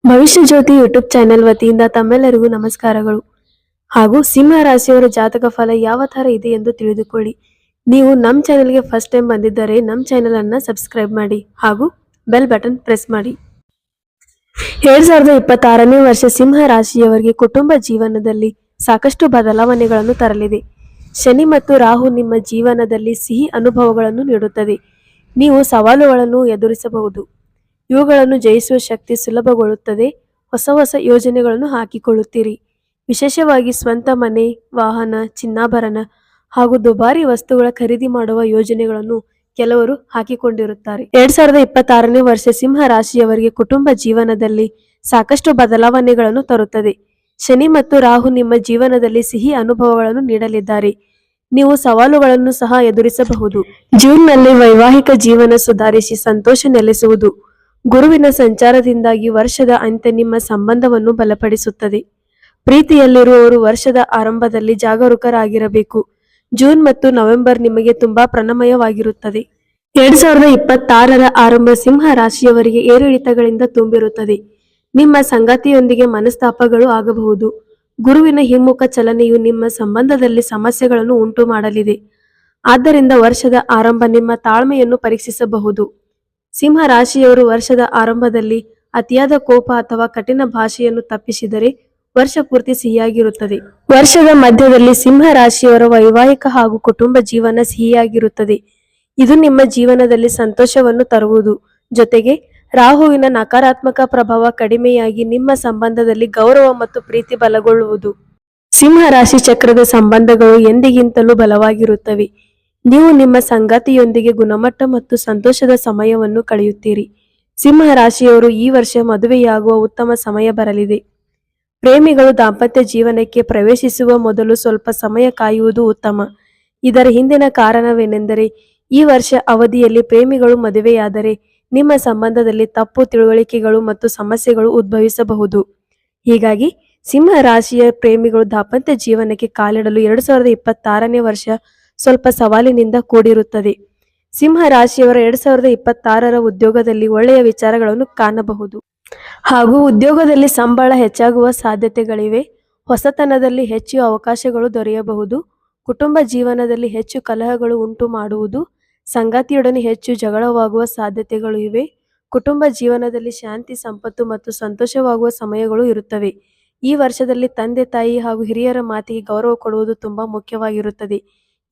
ಭವಿಷ್ಯ ಜ್ಯೋತಿ YouTube channel ವತಿಯಿಂದ ತಮ್ಮೆಲ್ಲರಿಗೂ ನಮಸ್ಕಾರಗಳು. ಹಾಗೂ ಸಿಂಹ ರಾಶಿಯವರ ಜಾತಕ ಫಲ ಯಾವ ತರ ಇದೆ ಎಂದು ತಿಳಿದುಕೊಳ್ಳಿ. ನೀವು ನಮ್ಮ ಚಾನೆಲ್ಗೆ ಫಸ್ಟ್ ಟೈಮ್ ಬಂದಿದ್ದರೆ ನಮ್ಮ ಚಾನೆಲ್ ಅನ್ನ ಸಬ್ಸ್ಕ್ರೈಬ್ ಮಾಡಿ ಹಾಗೂ ಬೆಲ್ ಬಟನ್ ಪ್ರೆಸ್ ಮಾಡಿ. 2026ನೇ ವರ್ಷ ಸಿಂಹ ರಾಶಿಯವರಿಗೆ ಕುಟುಂಬ ಜೀವನದಲ್ಲಿ ಸಾಕಷ್ಟು ಬದಲಾವಣೆಗಳನ್ನು ತರಲಿದೆ. ಶನಿ ಮತ್ತು ರಾಹು ನಿಮ್ಮ ಜೀವನದಲ್ಲಿ ಸಿಹಿ ಅನುಭವಗಳನ್ನು ನೀಡುತ್ತದೆ. ನೀವು ಸವಾಲುಗಳನ್ನು ಎದುರಿಸಬಹುದು. ಇವುಗಳನ್ನು ಜಯಿಸುವ ಶಕ್ತಿ ಸುಲಭಗೊಳ್ಳುತ್ತದೆ. ಹೊಸ ಯೋಜನೆಗಳನ್ನು ಹಾಕಿಕೊಳ್ಳುತ್ತೀರಿ. ವಿಶೇಷವಾಗಿ ಸ್ವಂತ ಮನೆ, ವಾಹನ, ಚಿನ್ನಾಭರಣ ಹಾಗೂ ದುಬಾರಿ ವಸ್ತುಗಳ ಖರೀದಿ ಮಾಡುವ ಯೋಜನೆಗಳನ್ನು ಕೆಲವರು ಹಾಕಿಕೊಂಡಿರುತ್ತಾರೆ. 2026ನೇ ವರ್ಷ ಸಿಂಹ ರಾಶಿಯವರಿಗೆ ಕುಟುಂಬ ಜೀವನದಲ್ಲಿ ಸಾಕಷ್ಟು ಬದಲಾವಣೆಗಳನ್ನು ತರುತ್ತದೆ. ಶನಿ ಮತ್ತು ರಾಹು ನಿಮ್ಮ ಜೀವನದಲ್ಲಿ ಸಿಹಿ ಅನುಭವಗಳನ್ನು ನೀಡಲಿದ್ದಾರೆ. ನೀವು ಸವಾಲುಗಳನ್ನು ಸಹ ಎದುರಿಸಬಹುದು. ಜೂನ್ನಲ್ಲಿ ವೈವಾಹಿಕ ಜೀವನ ಸುಧಾರಿಸಿ ಸಂತೋಷ ನೆಲೆಸುವುದು. ಗುರುವಿನ ಸಂಚಾರದಿಂದಾಗಿ ವರ್ಷದ ಅಂತ್ಯ ನಿಮ್ಮ ಸಂಬಂಧವನ್ನು ಬಲಪಡಿಸುತ್ತದೆ. ಪ್ರೀತಿಯಲ್ಲಿರುವವರು ವರ್ಷದ ಆರಂಭದಲ್ಲಿ ಜಾಗರೂಕರಾಗಿರಬೇಕು. ಜೂನ್ ಮತ್ತು ನವೆಂಬರ್ ನಿಮಗೆ ತುಂಬಾ ಪ್ರಣಮಯವಾಗಿರುತ್ತದೆ. 2026ರ ಆರಂಭ ಸಿಂಹ ರಾಶಿಯವರಿಗೆ ಏರಿಳಿತಗಳಿಂದ ತುಂಬಿರುತ್ತದೆ. ನಿಮ್ಮ ಸಂಗಾತಿಯೊಂದಿಗೆ ಮನಸ್ತಾಪಗಳು ಆಗಬಹುದು. ಗುರುವಿನ ಹಿಮ್ಮುಖ ಚಲನೆಯು ನಿಮ್ಮ ಸಂಬಂಧದಲ್ಲಿ ಸಮಸ್ಯೆಗಳನ್ನು ಉಂಟು ಮಾಡಲಿದೆ. ಆದ್ದರಿಂದ ವರ್ಷದ ಆರಂಭ ನಿಮ್ಮ ತಾಳ್ಮೆಯನ್ನು ಪರೀಕ್ಷಿಸಬಹುದು. ಸಿಂಹ ರಾಶಿಯವರು ವರ್ಷದ ಆರಂಭದಲ್ಲಿ ಅತಿಯಾದ ಕೋಪ ಅಥವಾ ಕಠಿಣ ಭಾಷೆಯನ್ನು ತಪ್ಪಿಸಿದರೆ ವರ್ಷ ಪೂರ್ತಿ ಸಿಹಿಯಾಗಿರುತ್ತದೆ. ವರ್ಷದ ಮಧ್ಯದಲ್ಲಿ ಸಿಂಹ ರಾಶಿಯವರ ವೈವಾಹಿಕ ಹಾಗೂ ಕುಟುಂಬ ಜೀವನ ಸಿಹಿಯಾಗಿರುತ್ತದೆ. ಇದು ನಿಮ್ಮ ಜೀವನದಲ್ಲಿ ಸಂತೋಷವನ್ನು ತರುವುದು. ಜೊತೆಗೆ ರಾಹುವಿನ ನಕಾರಾತ್ಮಕ ಪ್ರಭಾವ ಕಡಿಮೆಯಾಗಿ ನಿಮ್ಮ ಸಂಬಂಧದಲ್ಲಿ ಗೌರವ ಮತ್ತು ಪ್ರೀತಿ ಬಲಗೊಳ್ಳುವುದು. ಸಿಂಹ ರಾಶಿ ಚಕ್ರದ ಸಂಬಂಧಗಳು ಎಂದಿಗಿಂತಲೂ ಬಲವಾಗಿರುತ್ತವೆ. ನೀವು ನಿಮ್ಮ ಸಂಗಾತಿಯೊಂದಿಗೆ ಗುಣಮಟ್ಟ ಮತ್ತು ಸಂತೋಷದ ಸಮಯವನ್ನು ಕಳೆಯುತ್ತೀರಿ. ಸಿಂಹ ರಾಶಿಯವರು ಈ ವರ್ಷ ಮದುವೆಯಾಗುವ ಉತ್ತಮ ಸಮಯ ಬರಲಿದೆ. ಪ್ರೇಮಿಗಳು ದಾಂಪತ್ಯ ಜೀವನಕ್ಕೆ ಪ್ರವೇಶಿಸುವ ಮೊದಲು ಸ್ವಲ್ಪ ಸಮಯ ಕಾಯುವುದು ಉತ್ತಮ. ಇದರ ಹಿಂದಿನ ಕಾರಣವೇನೆಂದರೆ ಈ ವರ್ಷ ಅವಧಿಯಲ್ಲಿ ಪ್ರೇಮಿಗಳು ಮದುವೆಯಾದರೆ ನಿಮ್ಮ ಸಂಬಂಧದಲ್ಲಿ ತಪ್ಪು ತಿಳುವಳಿಕೆಗಳು ಮತ್ತು ಸಮಸ್ಯೆಗಳು ಉದ್ಭವಿಸಬಹುದು. ಹೀಗಾಗಿ ಸಿಂಹ ರಾಶಿಯ ಪ್ರೇಮಿಗಳು ದಾಂಪತ್ಯ ಜೀವನಕ್ಕೆ ಕಾಲಿಡಲು 2026ನೇ ವರ್ಷ ಸ್ವಲ್ಪ ಸವಾಲಿನಿಂದ ಕೂಡಿರುತ್ತದೆ. ಸಿಂಹ ರಾಶಿಯವರ 2026ರ ಉದ್ಯೋಗದಲ್ಲಿ ಒಳ್ಳೆಯ ವಿಚಾರಗಳನ್ನು ಕಾಣಬಹುದು ಹಾಗೂ ಉದ್ಯೋಗದಲ್ಲಿ ಸಂಬಳ ಹೆಚ್ಚಾಗುವ ಸಾಧ್ಯತೆಗಳಿವೆ. ಹೊಸತನದಲ್ಲಿ ಹೆಚ್ಚು ಅವಕಾಶಗಳು ದೊರೆಯಬಹುದು. ಕುಟುಂಬ ಜೀವನದಲ್ಲಿ ಹೆಚ್ಚು ಕಲಹಗಳು ಉಂಟು ಮಾಡುವುದು. ಸಂಗಾತಿಯೊಡನೆ ಹೆಚ್ಚು ಜಗಳವಾಗುವ ಸಾಧ್ಯತೆಗಳು ಇವೆ. ಕುಟುಂಬ ಜೀವನದಲ್ಲಿ ಶಾಂತಿ, ಸಂಪತ್ತು ಮತ್ತು ಸಂತೋಷವಾಗುವ ಸಮಯಗಳು ಇರುತ್ತವೆ. ಈ ವರ್ಷದಲ್ಲಿ ತಂದೆ ತಾಯಿ ಹಾಗೂ ಹಿರಿಯರ ಮಾತಿಗೆ ಗೌರವ ಕೊಡುವುದು ತುಂಬಾ ಮುಖ್ಯವಾಗಿರುತ್ತದೆ.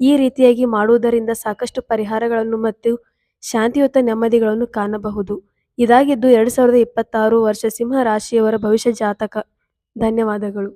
ಈ ರೀತಿಯಾಗಿ ಮಾಡುವುದರಿಂದ ಸಾಕಷ್ಟು ಪರಿಹಾರಗಳನ್ನು ಮತ್ತು ಶಾಂತಿಯುತ ನೆಮ್ಮದಿಗಳನ್ನು ಕಾಣಬಹುದು. ಇದಾಗಿದ್ದು 2026 ವರ್ಷ ಸಿಂಹ ರಾಶಿಯವರ ಭವಿಷ್ಯ ಜಾತಕ. ಧನ್ಯವಾದಗಳು.